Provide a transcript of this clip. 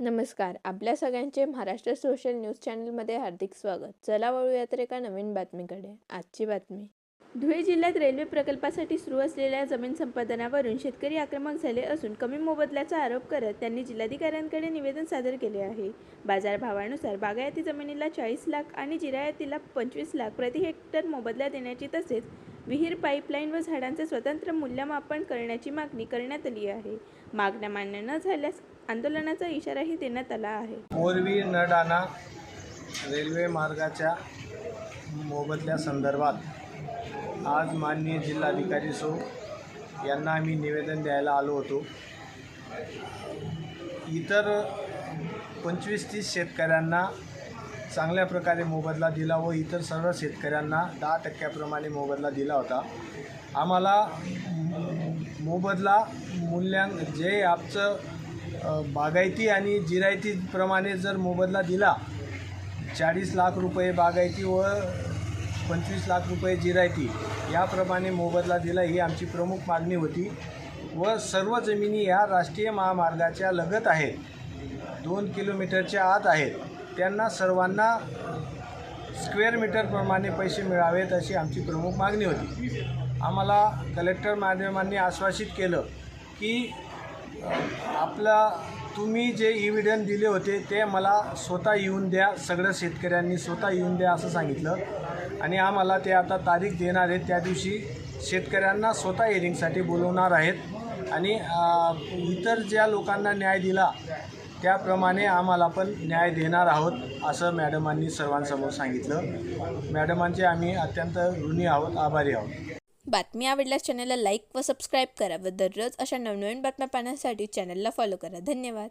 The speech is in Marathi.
नमस्कार. आपल्या सगळ्यांचे महाराष्ट्र सोशल न्यूज चॅनलमध्ये हार्दिक स्वागत. चला वळूयात एका नवीन बातमीकडे. आजची बातमी. धुळे जिल्ह्यात रेल्वे प्रकल्पासाठी सुरू असलेल्या जमीन संपादनावरून शेतकरी आक्रमक झाले असून कमी मोबदल्याचा आरोप करत त्यांनी जिल्हाधिकाऱ्यांकडे निवेदन सादर केले आहे. बाजारभावानुसार बागायती जमिनीला 40 लाख आणि जिरायतीला 25 लाख प्रति हेक्टर मोबदला देण्याची तसेच विहीर, पाईपलाईन व झाडांचे स्वतंत्र मूल्यमापन करण्याची मागणी करण्यात आली आहे. मागण्या मान्य न झाल्यास आंदोलनाचा इशाराही देण्यात आला आहे. मोरवी नडाणा रेल्वे मार्गाच्या मोबदल्यासंदर्भात आज माननीय जिल्हाधिकारी यांना आम्ही निवेदन द्यायला आलो होतो. इतर 25-30 शेतकऱ्यांना चांगल्या प्रकारे मोबदला दिला व इतर सर्व शेतकऱ्यांना 10% मोबदला दिला होता. आम्हाला मोबदला जे आमचं बागायती आणि जिरायतीप्रमाणे जर मोबदला दिला, 40 लाख रुपये बागायती व 25 लाख रुपये जिरायती याप्रमाणे मोबदला दिला, ही आमची प्रमुख मागणी होती. व सर्व जमिनी या राष्ट्रीय महामार्गाच्या लगत आहेत, 2 किलोमीटरच्या आत आहेत. त्यांना सर्वांना स्क्वेअर मीटरप्रमाणे पैसे मिळावेत अशी आमची प्रमुख मागणी होती. आम्हाला कलेक्टर मॅडमांनी आश्वासित केलं की तुम्ही जे इव्हिडन्स दिले होते ते मला स्वतः येऊन द्या, सगळ्या शेतकऱ्यांनी स्वतः येऊन द्या असं सांगितलं. आणि आम्हाला ते आता तारीख देणार आहेत. त्या दिवशी शेतकऱ्यांना स्वतः हिअरिंगसाठी बोलवणार आहेत आणि इतर ज्या लोकांना न्याय दिला त्याप्रमाणे आम्हाला पण न्याय देणार आहोत असं मॅडमांनी सर्वांसमोर सांगितलं. मॅडमांचे आम्ही अत्यंत ऋणी आहोत, आभारी आहोत. बातमी आवडल्यास चॅनलला लाईक व सबस्क्राईब करा व दररोज अशा नवनवीन बातम्या पाहण्यासाठी चॅनलला फॉलो करा. धन्यवाद.